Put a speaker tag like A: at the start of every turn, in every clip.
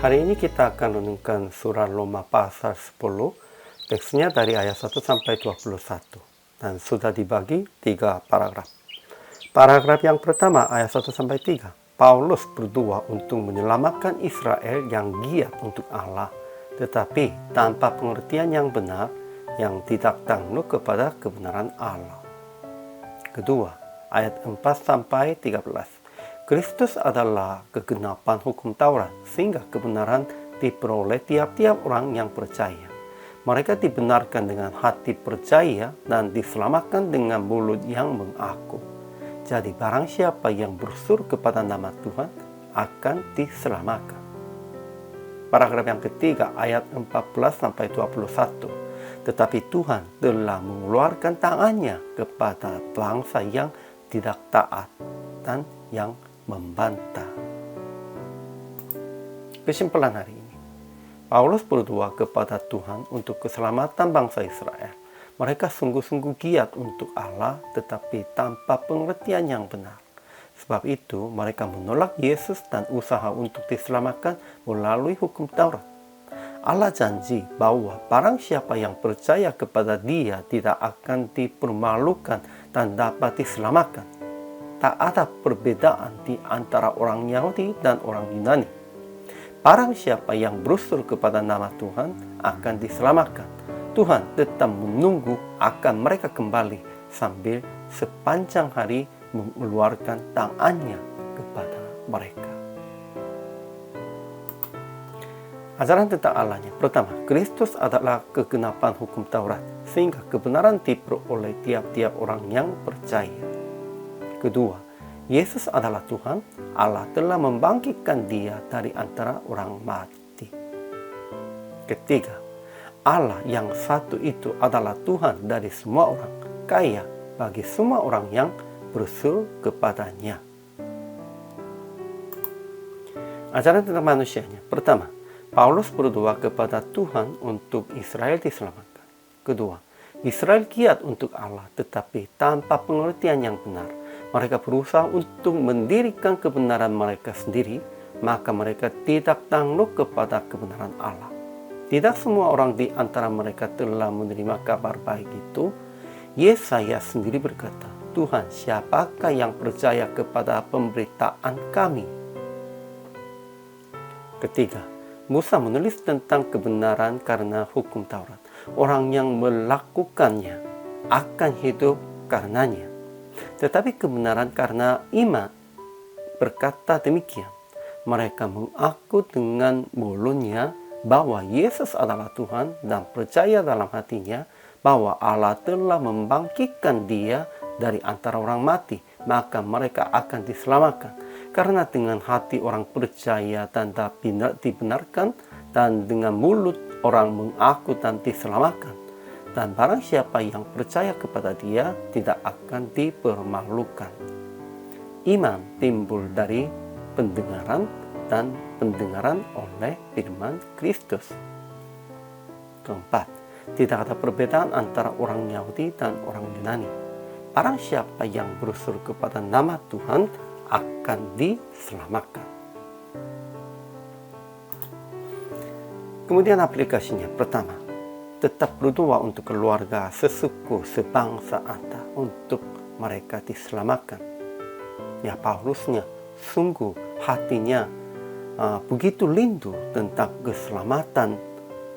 A: Hari ini kita akan renungkan surah Roma pasal 10, teksnya dari ayat 1 sampai 21, dan sudah dibagi 3 paragraf. Paragraf yang pertama ayat 1 sampai 3, Paulus berdoa untuk menyelamatkan Israel yang giat untuk Allah, tetapi tanpa pengertian yang benar, yang tidak tunduk kepada kebenaran Allah. Kedua, ayat 4 sampai 13. Kristus adalah kegenapan hukum Taurat, sehingga kebenaran diperoleh tiap-tiap orang yang percaya. Mereka dibenarkan dengan hati percaya dan diselamatkan dengan mulut yang mengaku. Jadi barang siapa yang berseru kepada nama Tuhan akan diselamatkan. Paragraf yang ketiga ayat 14 sampai 21. Tetapi Tuhan telah mengeluarkan tangannya kepada bangsa yang tidak taat dan yang membantah. Kesimpulan hari ini, Paulus berdoa kepada Tuhan untuk keselamatan bangsa Israel. Mereka sungguh-sungguh giat untuk Allah, tetapi tanpa pengertian yang benar. Sebab itu mereka menolak Yesus dan usaha untuk diselamatkan melalui hukum Taurat. Allah janji bahwa barang siapa yang percaya kepada Dia tidak akan dipermalukan dan dapat diselamatkan. Tak ada perbedaan di antara orang Yahudi dan orang Yunani. Barang siapa yang berusul kepada nama Tuhan akan diselamatkan. Tuhan tetap menunggu akan mereka kembali sambil sepanjang hari mengeluarkan tangannya kepada mereka. Ajaran tentang Allahnya. Pertama, Kristus adalah kegenapan hukum Taurat, sehingga kebenaran diperoleh tiap-tiap orang yang percaya. Kedua, Yesus adalah Tuhan. Allah telah membangkitkan Dia dari antara orang mati. Ketiga, Allah yang satu itu adalah Tuhan dari semua orang, kaya bagi semua orang yang berseru kepadanya. Ajaran tentang manusianya. Pertama, Paulus berdoa kepada Tuhan untuk Israel diselamatkan. Kedua, Israel giat untuk Allah tetapi tanpa pengertian yang benar. Mereka berusaha untuk mendirikan kebenaran mereka sendiri, maka mereka tidak tunduk kepada kebenaran Allah. Tidak semua orang di antara mereka telah menerima kabar baik itu. Yesaya sendiri berkata, Tuhan, siapakah yang percaya kepada pemberitaan kami? Ketiga, Musa menulis tentang kebenaran karena hukum Taurat. Orang yang melakukannya akan hidup karenanya. Tetapi kebenaran karena iman berkata demikian. Mereka mengaku dengan mulutnya bahwa Yesus adalah Tuhan dan percaya dalam hatinya bahwa Allah telah membangkitkan Dia dari antara orang mati, maka mereka akan diselamatkan. Karena dengan hati orang percaya dan dibenarkan, dan dengan mulut orang mengaku dan diselamatkan. Dan barang siapa yang percaya kepada Dia tidak akan dipermalukan. Iman timbul dari pendengaran dan pendengaran oleh firman Kristus. Keempat, tidak ada perbedaan antara orang Yahudi dan orang Yunani. Barang siapa yang berusul kepada nama Tuhan akan diselamatkan. Kemudian aplikasinya. Pertama, tetap berdoa untuk keluarga, sesuku, sebangsa Anda untuk mereka diselamatkan. Ya, Paulusnya sungguh hatinya begitu rindu tentang keselamatan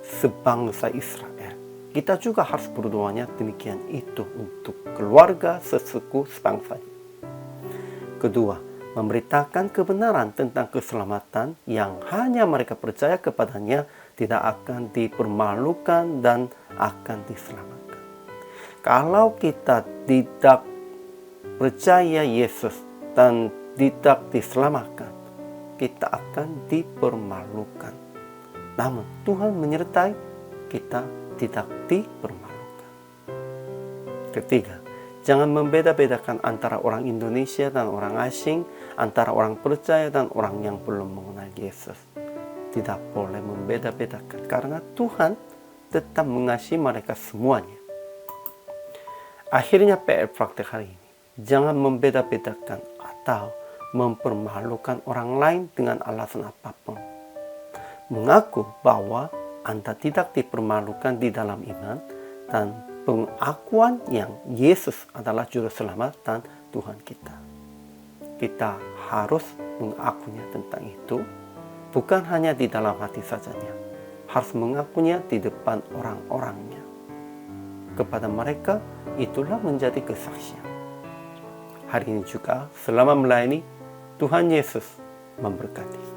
A: sebangsa Israel. Kita juga harus berdoanya demikian itu untuk keluarga, sesuku, sebangsa. Kedua, memberitakan kebenaran tentang keselamatan yang hanya mereka percaya kepadanya tidak akan dipermalukan dan akan diselamatkan. Kalau kita tidak percaya Yesus dan tidak diselamatkan, kita akan dipermalukan. Namun Tuhan menyertai kita tidak dipermalukan. Ketiga, jangan membeda-bedakan antara orang Indonesia dan orang asing, antara orang percaya dan orang yang belum mengenal Yesus. Tidak boleh membeda-bedakan karena Tuhan tetap mengasihi mereka semuanya. Akhirnya PR praktek hari ini, jangan membeda-bedakan atau mempermalukan orang lain dengan alasan apapun. mengaku bahwa Anda tidak dipermalukan di dalam iman dan pengakuan yang Yesus adalah Juru Selamat dan Tuhan kita. Kita harus mengakunya tentang itu, bukan hanya di dalam hati sajanya, harus mengakunya di depan orang-orangnya. Kepada mereka, itulah menjadi kesaksian. Hari ini juga, selama melayani, Tuhan Yesus memberkati.